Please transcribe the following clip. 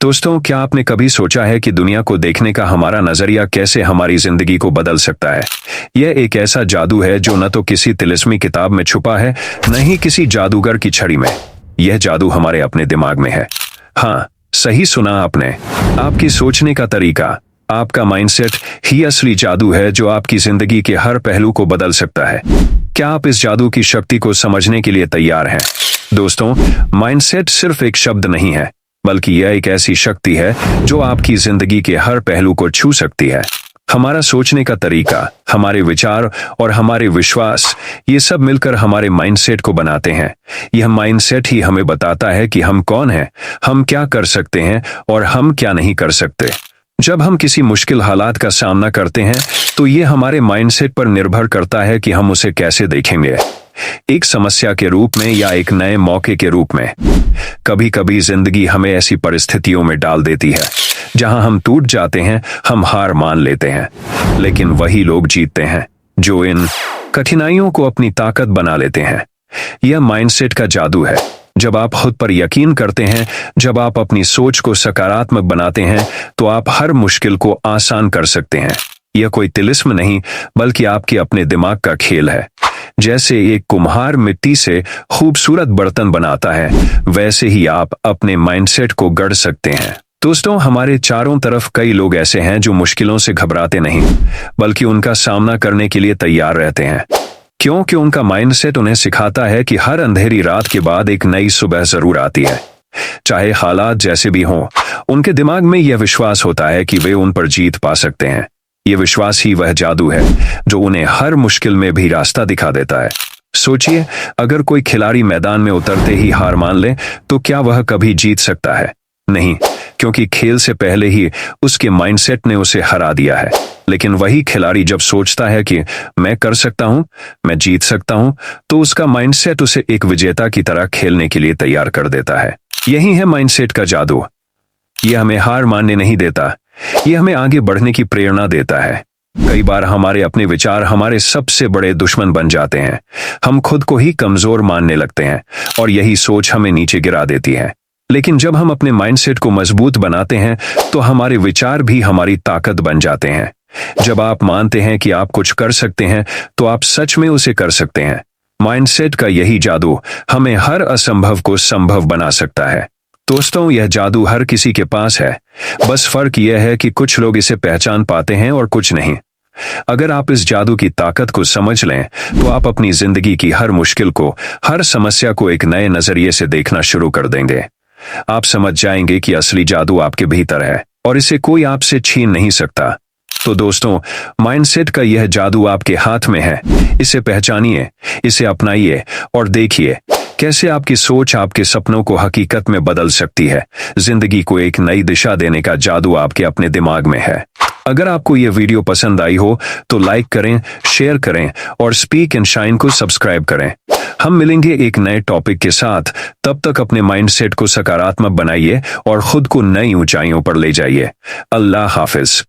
दोस्तों, क्या आपने कभी सोचा है कि दुनिया को देखने का हमारा नजरिया कैसे हमारी जिंदगी को बदल सकता है। यह एक ऐसा जादू है जो न तो किसी तिलिस्मी किताब में छुपा है, न ही किसी जादूगर की छड़ी में। यह जादू हमारे अपने दिमाग में है। हाँ, सही सुना आपने। आपकी सोचने का तरीका, आपका माइंडसेट ही असली जादू है जो आपकी जिंदगी के हर पहलू को बदल सकता है। क्या आप इस जादू की शक्ति को समझने के लिए तैयार हैं? दोस्तों, माइंडसेट सिर्फ एक शब्द नहीं है, बल्कि यह एक ऐसी शक्ति है जो आपकी जिंदगी के हर पहलू को छू सकती है। हमारा सोचने का तरीका, हमारे विचार और हमारे विश्वास, ये सब मिलकर हमारे माइंडसेट को बनाते हैं। यह माइंडसेट ही हमें बताता है कि हम कौन हैं, हम क्या कर सकते हैं और हम क्या नहीं कर सकते। जब हम किसी मुश्किल हालात का सामना करते हैं तो ये हमारे माइंडसेट पर निर्भर करता है कि हम उसे कैसे देखेंगे, एक समस्या के रूप में या एक नए मौके के रूप में। कभी कभी जिंदगी हमें ऐसी परिस्थितियों में डाल देती है जहां हम टूट जाते हैं, हम हार मान लेते हैं। लेकिन वही लोग जीतते हैं जो इन कठिनाइयों को अपनी ताकत बना लेते हैं। यह माइंडसेट का जादू है। जब आप खुद पर यकीन करते हैं, जब आप अपनी सोच को सकारात्मक बनाते हैं, तो आप हर मुश्किल को आसान कर सकते हैं। यह कोई तिलिस्म नहीं, बल्कि आपके अपने दिमाग का खेल है। जैसे एक कुम्हार मिट्टी से खूबसूरत बर्तन बनाता है, वैसे ही आप अपने माइंडसेट को गढ़ सकते हैं। दोस्तों, हमारे चारों तरफ कई लोग ऐसे हैं जो मुश्किलों से घबराते नहीं, बल्कि उनका सामना करने के लिए तैयार रहते हैं, क्योंकि उनका माइंडसेट उन्हें सिखाता है कि हर अंधेरी रात के बाद एक नई सुबह जरूर आती है। चाहे हालात जैसे भी हों, उनके दिमाग में यह विश्वास होता है कि वे उन पर जीत पा सकते हैं। यह विश्वास ही वह जादू है जो उन्हें हर मुश्किल में भी रास्ता दिखा देता है। सोचिए, अगर कोई खिलाड़ी मैदान में उतरते ही हार मान ले तो क्या वह कभी जीत सकता है? नहीं, क्योंकि खेल से पहले ही उसके माइंडसेट ने उसे हरा दिया है। लेकिन वही खिलाड़ी जब सोचता है कि मैं कर सकता हूं, मैं जीत सकता हूं, तो उसका माइंडसेट उसे एक विजेता की तरह खेलने के लिए तैयार कर देता है। यही है माइंडसेट का जादू। यह हमें हार मानने नहीं देता, यह हमें आगे बढ़ने की प्रेरणा देता है। कई बार हमारे अपने विचार हमारे सबसे बड़े दुश्मन बन जाते हैं। हम खुद को ही कमजोर मानने लगते हैं और यही सोच हमें नीचे गिरा देती है। लेकिन जब हम अपने माइंडसेट को मजबूत बनाते हैं तो हमारे विचार भी हमारी ताकत बन जाते हैं। जब आप मानते हैं कि आप कुछ कर सकते हैं तो आप सच में उसे कर सकते हैं। माइंडसेट का यही जादू हमें हर असंभव को संभव बना सकता है। दोस्तों, यह जादू हर किसी के पास है, बस फर्क यह है कि कुछ लोग इसे पहचान पाते हैं और कुछ नहीं। अगर आप इस जादू की ताकत को समझ लें तो आप अपनी जिंदगी की हर मुश्किल को, हर समस्या को एक नए नजरिए से देखना शुरू कर देंगे। आप समझ जाएंगे कि असली जादू आपके भीतर है और इसे कोई आपसे छीन नहीं सकता। तो दोस्तों, माइंडसेट का यह जादू आपके हाथ में है। इसे पहचानिए, इसे अपनाइए और देखिए कैसे आपकी सोच आपके सपनों को हकीकत में बदल सकती है। जिंदगी को एक नई दिशा देने का जादू आपके अपने दिमाग में है। अगर आपको यह वीडियो पसंद आई हो तो लाइक करें, शेयर करें और स्पीक एंड शाइन को सब्सक्राइब करें। हम मिलेंगे एक नए टॉपिक के साथ। तब तक अपने माइंडसेट को सकारात्मक बनाइए और खुद को नई ऊंचाइयों पर ले जाइए। अल्लाह हाफिज।